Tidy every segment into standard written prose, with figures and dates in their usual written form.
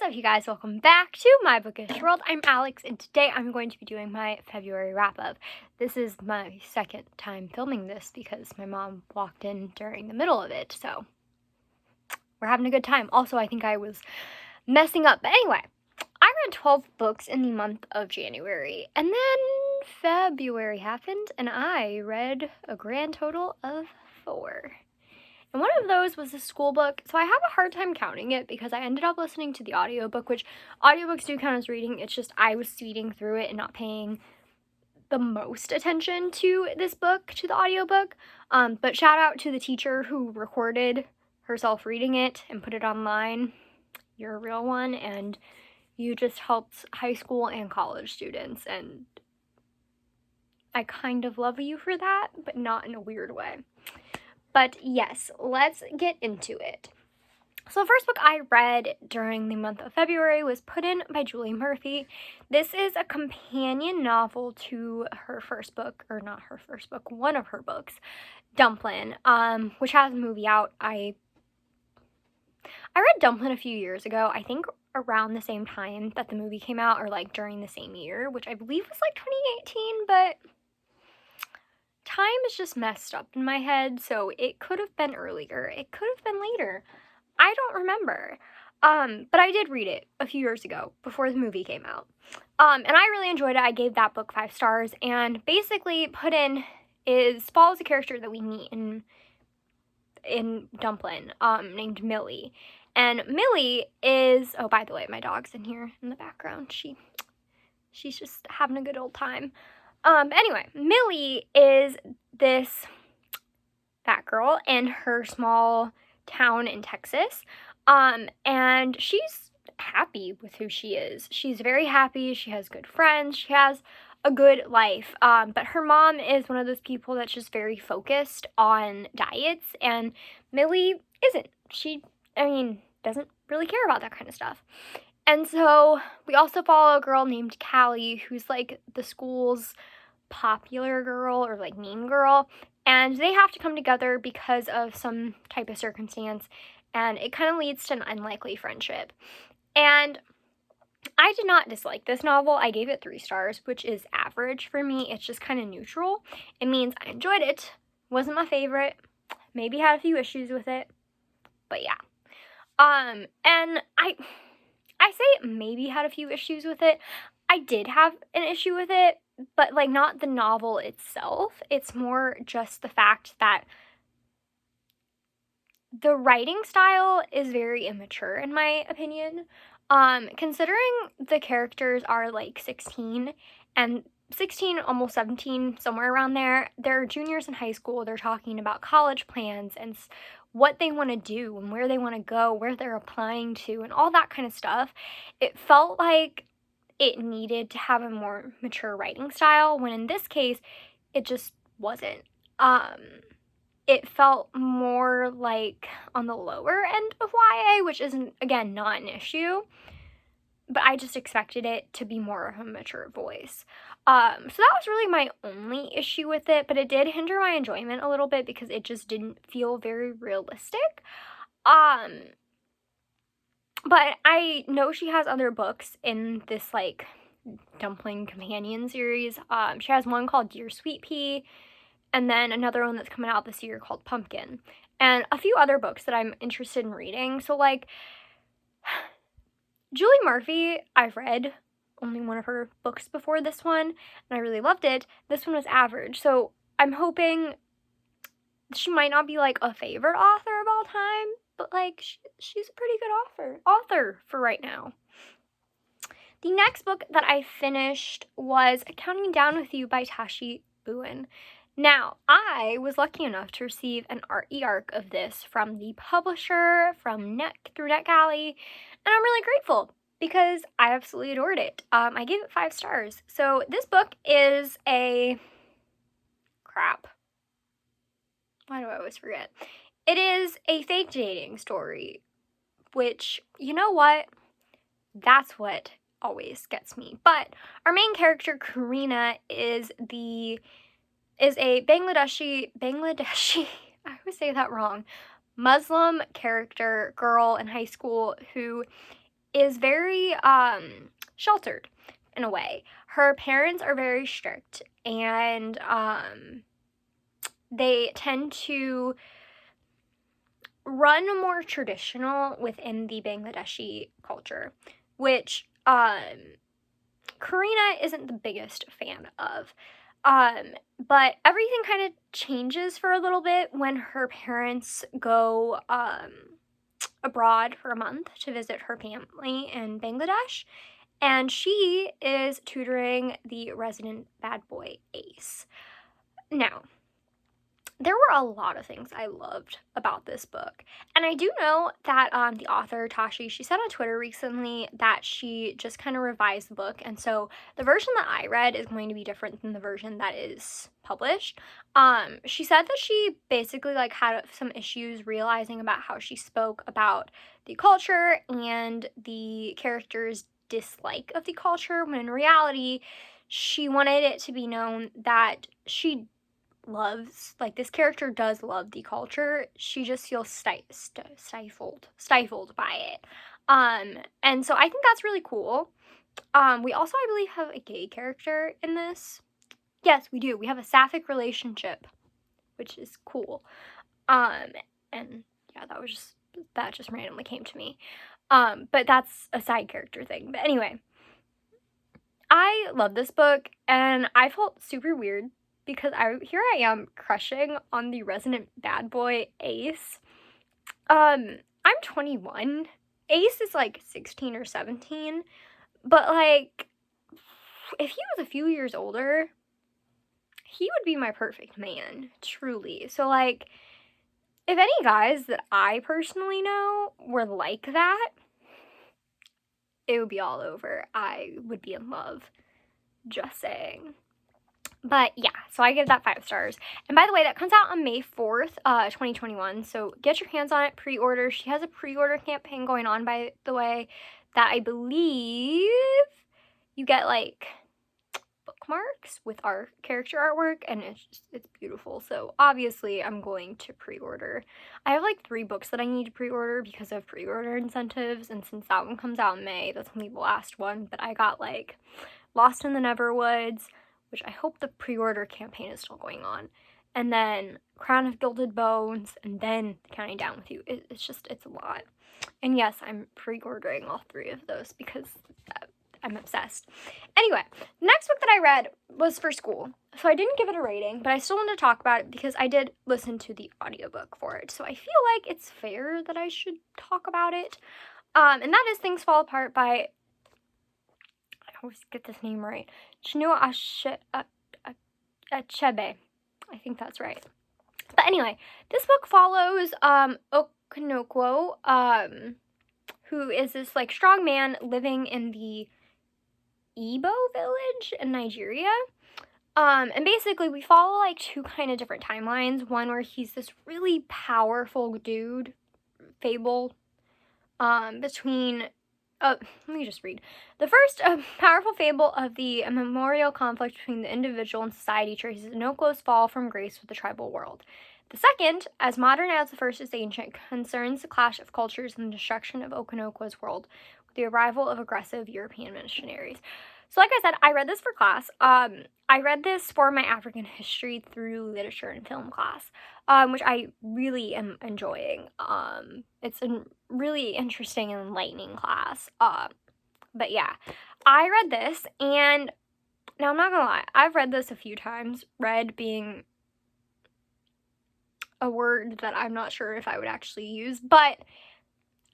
What's up, you guys? Welcome back to my Bookish world. I'm Alex, and today I'm going to be doing my February wrap-up. This is my second time filming this because my mom walked in during the middle of it, so we're having a good time. Also, I think I was messing up. But anyway, I read 12 books in the month of January, and then February happened, and I read a grand total of 4. And one of those was a school book, so I have a hard time counting it because I ended up listening to the audiobook, which audiobooks do count as reading. It's just I was speeding through it and not paying the most attention to this book, to the audiobook. But shout out to the teacher who recorded herself reading it and put it online. You're a real one, and you just helped high school and college students, and I kind of love you for that, but not in a weird way. But yes, let's get into it. So the first book I read during the month of February was Put In by Julie Murphy. This is a companion novel to her first book, or not her first book, one of her books, Dumplin', which has a movie out. I read Dumplin' a few years ago, I think around the same time that the movie came out, or like during the same year, which I believe was like 2018, but time is just messed up in my head, so it could have been earlier, it could have been later. I don't remember. But I did read it a few years ago before the movie came out. And I really enjoyed it. I gave that book 5 stars, and basically Put In follows a character that we meet in Dumplin', named Millie. And Millie is, oh, by the way, my dog's in here in the background. She's just having a good old time. Anyway, Millie is this fat girl in her small town in Texas, and she's happy with who she is. She's very happy, she has good friends, she has a good life, but her mom is one of those people that's just very focused on diets, and Millie isn't. She doesn't really care about that kind of stuff. And so we also follow a girl named Callie, who's like the school's popular girl, or like mean girl, and they have to come together because of some type of circumstance, and it kind of leads to an unlikely friendship. And I did not dislike this novel. I gave it 3 stars, which is average for me. It's just kind of neutral. It means I enjoyed it. Wasn't my favorite. Maybe had a few issues with it, but yeah. And I say maybe had a few issues with it. I did have an issue with it, but like not the novel itself. It's more just the fact that the writing style is very immature in my opinion. Considering the characters are like 16 and 16, almost 17, somewhere around there. They're juniors in high school. They're talking about college plans and what they want to do and where they want to go, where they're applying to, and all that kind of stuff. It felt like it needed to have a more mature writing style, when in this case, it just wasn't. It felt more like on the lower end of YA, which isn't, again, not an issue, but I just expected it to be more of a mature voice. So that was really my only issue with it, but it did hinder my enjoyment a little bit because it just didn't feel very realistic. But I know she has other books in this, like, Dumpling Companion series. She has one called Dear Sweet Pea, and then another one that's coming out this year called Pumpkin, and a few other books that I'm interested in reading. So, like, Julie Murphy, I've read only one of her books before this one, and I really loved it. This one was average, so I'm hoping she might not be, like, a favorite author of all time, but, like, she's a pretty good author for right now. The next book that I finished was Counting Down With You by Tashi Bowen. Now, I was lucky enough to receive an e-arc of this from the publisher, through NetGalley, and I'm really grateful because I absolutely adored it. I gave it 5 stars. So this book is why do I always forget? It is a fake dating story, which, you know what? That's what always gets me. But our main character, Karina, is a Bangladeshi, I always say that wrong, Muslim girl in high school who is very sheltered in a way. Her parents are very strict, and they tend to run more traditional within the Bangladeshi culture, which Karina isn't the biggest fan of. But everything kind of changes for a little bit when her parents go abroad for a month to visit her family in Bangladesh, and she is tutoring the resident bad boy Ace. Now, there were a lot of things I loved about this book. And I do know that the author, Tashi, she said on Twitter recently that she just kind of revised the book. And so the version that I read is going to be different than the version that is published. She said that she basically like had some issues realizing about how she spoke about the culture and the character's dislike of the culture, when in reality, she wanted it to be known that she loves, like, this character does love the culture. She just feels stifled by it. And so I think that's really cool. We also, I believe, have a gay character in this. Yes, we do. We have a sapphic relationship, which is cool. And yeah, that just randomly came to me. But that's a side character thing. But anyway, I love this book, and I felt super weird because here I am crushing on the resident bad boy Ace. I'm 21. Ace is like 16 or 17. But like, if he was a few years older, he would be my perfect man, truly. So like, if any guys that I personally know were like that, it would be all over. I would be in love. Just saying. But yeah, so I give that 5 stars. And by the way, that comes out on May 4th, 2021. So get your hands on it, pre-order. She has a pre-order campaign going on, by the way, that I believe you get like bookmarks with our character artwork, and it's beautiful. So obviously I'm going to pre-order. I have like 3 books that I need to pre-order because of pre-order incentives, and since that one comes out in May, that's gonna be the last one. But I got like Lost in the Neverwoods, which I hope the pre-order campaign is still going on, and then Crown of Gilded Bones, and then Counting Down with You. It's a lot. And yes, I'm pre-ordering all 3 of those because I'm obsessed. Anyway, the next book that I read was for school. So I didn't give it a rating, but I still wanted to talk about it because I did listen to the audiobook for it. So I feel like it's fair that I should talk about it. And that is Things Fall Apart by, I always get this name right, Chinua Achebe. I think that's right. But anyway, this book follows Okonokwo, who is this like strong man living in the Igbo village in Nigeria. And basically we follow like 2 kind of different timelines. One where he's this really powerful dude, fable, between let me just read. The first powerful fable of the memorial conflict between the individual and society traces Inokwo's fall from grace with the tribal world. The second, as modern as the first is ancient, concerns the clash of cultures and the destruction of Okonokwo's world with the arrival of aggressive European missionaries. So like I said, I read this for class. I read this for my African history through literature and film class, which I really am enjoying. It's a really interesting and enlightening class. But yeah, I read this, and now I'm not gonna lie, I've read this a few times, read being a word that I'm not sure if I would actually use, but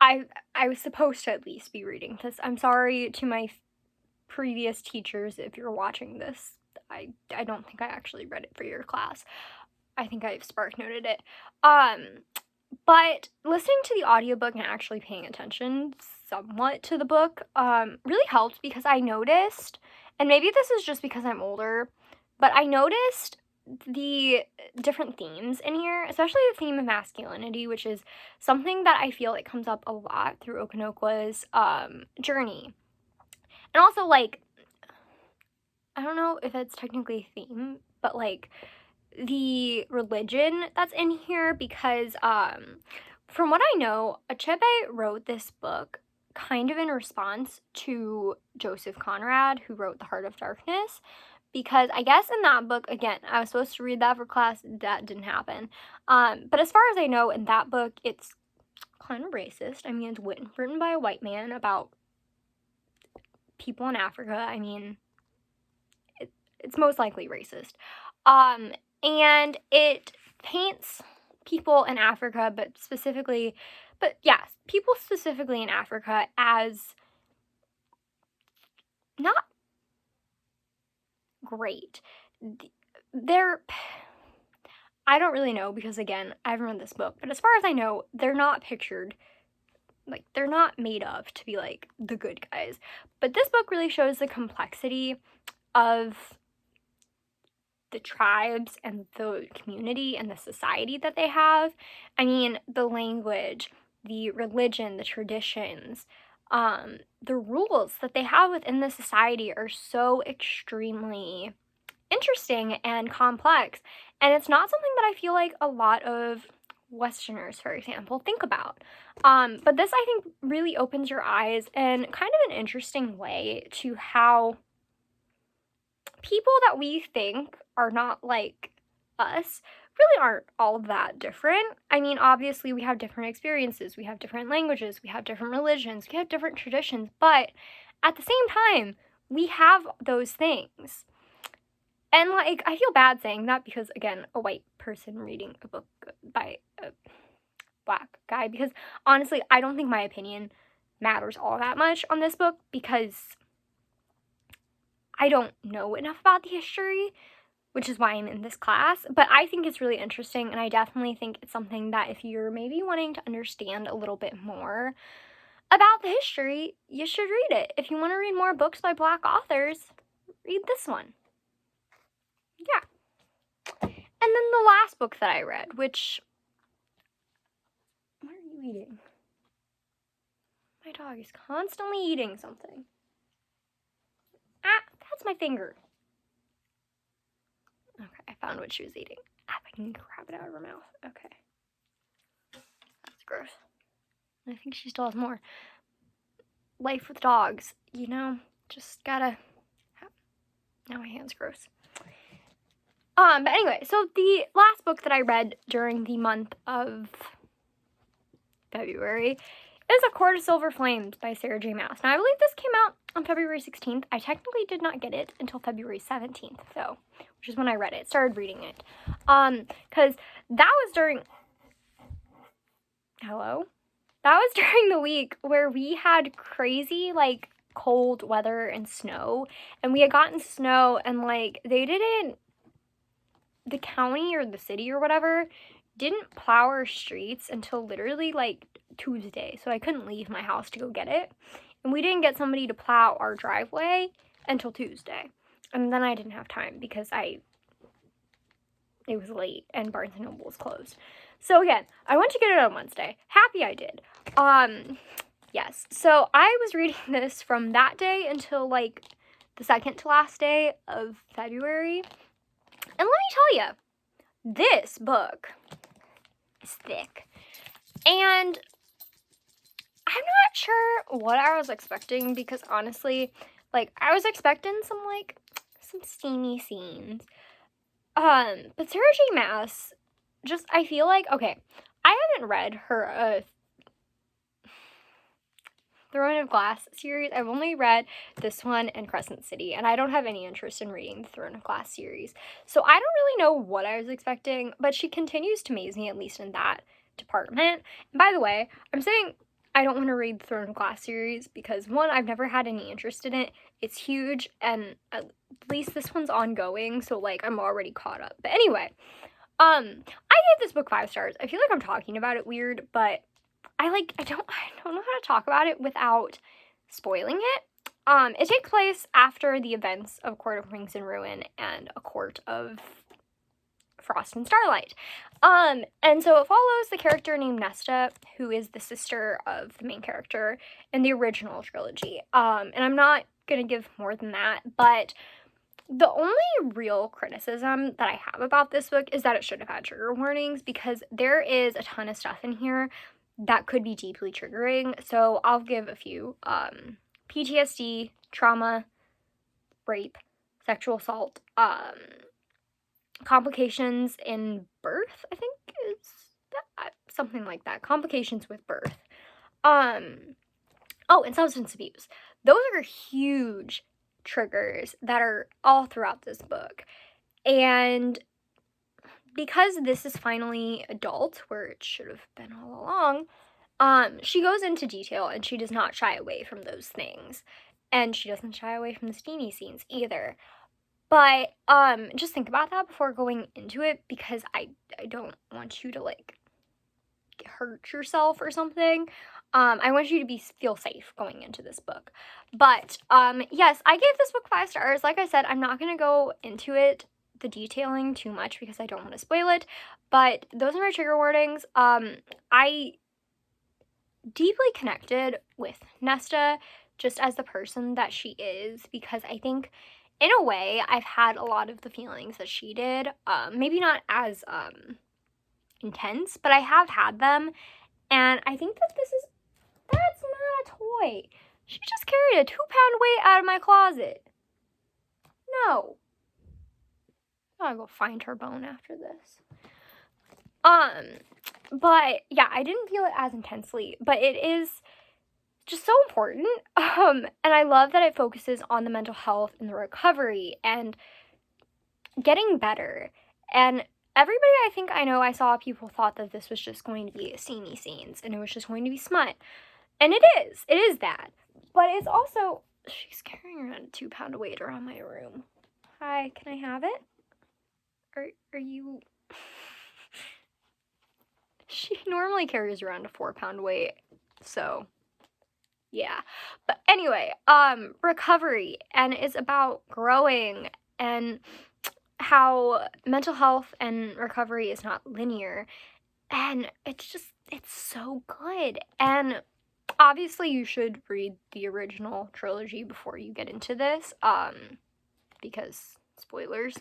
I was supposed to at least be reading this. I'm sorry to my previous teachers if you're watching this. I don't think I actually read it for your class. I think I spark noted it. But listening to the audiobook and actually paying attention somewhat to the book really helped, because I noticed, and maybe this is just because I'm older, but I noticed the different themes in here, especially the theme of masculinity, which is something that I feel like comes up a lot through Okonokwo's journey. And also, like, I don't know if it's technically a theme, but like the religion that's in here, because from what I know, Achebe wrote this book kind of in response to Joseph Conrad, who wrote The Heart of Darkness, because I guess in that book, again, I was supposed to read that for class, that didn't happen. But as far as I know, in that book, it's kind of racist. I mean, it's written by a white man about people in Africa. I mean, it's most likely racist. And it paints people in Africa, people specifically in Africa as not great. I don't really know because, again, I haven't read this book, but as far as I know, they're not pictured, like, they're not made up to be, like, the good guys. But this book really shows the complexity of the tribes and the community and the society that they have. I mean, the language, the religion, the traditions, the rules that they have within the society are so extremely interesting and complex. And it's not something that I feel like a lot of Westerners, for example, think about. But this, I think, really opens your eyes in kind of an interesting way to how people that we think are not like us really aren't all that different. I mean, obviously, we have different experiences, we have different languages, we have different religions, we have different traditions, but at the same time, we have those things. And, like, I feel bad saying that because, again, a white person reading a book by a black guy, because honestly, I don't think my opinion matters all that much on this book because I don't know enough about the history, which is why I'm in this class, but I think it's really interesting, and I definitely think it's something that if you're maybe wanting to understand a little bit more about the history, you should read it. If you want to read more books by black authors, read this one. Yeah. And then the last book that I read, which... What are you eating? My dog is constantly eating something. Ah, that's my finger. Okay, I found what she was eating. Ah, I can grab it out of her mouth. Okay. That's gross. I think she still has more. Life with dogs, you know, just gotta... Now my hand's gross. But anyway, so the last book that I read during the month of February is A Court of Silver Flames by Sarah J. Maas. Now, I believe this came out on February 16th. I technically did not get it until February 17th, though, which is when I read it, started reading it. Because that was during... Hello? That was during the week where we had crazy, like, cold weather and snow, and we had gotten snow, and, like, they didn't... The county or the city or whatever didn't plow our streets until literally, like, Tuesday, so I couldn't leave my house to go get it, and we didn't get somebody to plow our driveway until Tuesday, and then I didn't have time because it was late and Barnes & Noble was closed. So again, I went to get it on Wednesday. Happy I did. Yes, so I was reading this from that day until, like, the second to last day of February, and let me tell you, this book is thick, and I'm not sure what I was expecting, because honestly, like, I was expecting some steamy scenes, but Sarah J. Maas, just, I feel like, okay, I haven't read her, Throne of Glass series. I've only read this one and Crescent City, and I don't have any interest in reading the Throne of Glass series. So I don't really know what I was expecting, but she continues to amaze me, at least in that department. And by the way, I'm saying I don't want to read the Throne of Glass series because, one, I've never had any interest in it. It's huge, and at least this one's ongoing, so, like, I'm already caught up. But anyway, I gave this book 5 stars. I feel like I'm talking about it weird, but I don't know how to talk about it without spoiling it. It takes place after the events of Court of Rings and Ruin and A Court of Frost and Starlight. And so it follows the character named Nesta, who is the sister of the main character in the original trilogy. And I'm not gonna give more than that, but the only real criticism that I have about this book is that it should have had trigger warnings, because there is a ton of stuff in here that could be deeply triggering. So I'll give a few. PTSD, trauma, rape, sexual assault, complications in birth, I think is that, something like that. Complications with birth. Oh, and substance abuse. Those are huge triggers that are all throughout this book. And because this is finally adult, where it should have been all along, she goes into detail and she does not shy away from those things. And she doesn't shy away from the steamy scenes either. But just think about that before going into it, because I don't want you to like hurt yourself or something. I want you to feel safe going into this book. But yes, I gave this book 5 stars. Like I said, I'm not going to go into it, the detailing, too much because I don't want to spoil it. But those are my trigger warnings. I deeply connected with Nesta just as the person that she is, because I think in a way I've had a lot of the feelings that she did. Maybe not as intense, but I have had them. And I think that that's not a toy. She just carried a 2-pound weight out of my closet. No. I'll go find her bone after this. But yeah, I didn't feel it as intensely, but it is just so important. And I love that it focuses on the mental health and the recovery and getting better. And everybody I think I know, I saw people thought that this was just going to be steamy scenes and it was just going to be smut. And it is that. But it's also, she's carrying around a 2-pound weight around my room. Hi, can I have it? Are you... She normally carries around a 4-pound weight, so yeah. But anyway, recovery, and it's about growing and how mental health and recovery is not linear, and it's so good. And obviously you should read the original trilogy before you get into this, because spoilers.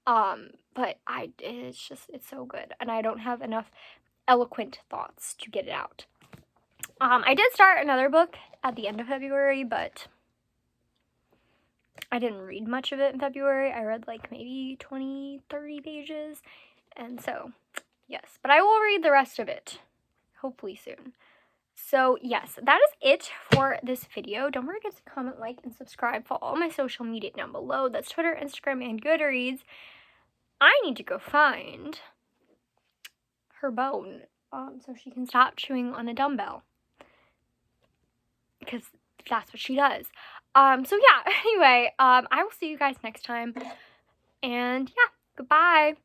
But it's so good, and I don't have enough eloquent thoughts to get it out. I did start another book at the end of February, but I didn't read much of it in February. I read like maybe 20, 30 pages, and so, yes. But I will read the rest of it, hopefully soon. So, yes, that is it for this video. Don't forget to comment, like, and subscribe. Follow all my social media down below. That's Twitter, Instagram, and Goodreads. I need to go find her bone so she can stop chewing on a dumbbell, because that's what she does. So yeah, anyway, I will see you guys next time, and yeah, goodbye.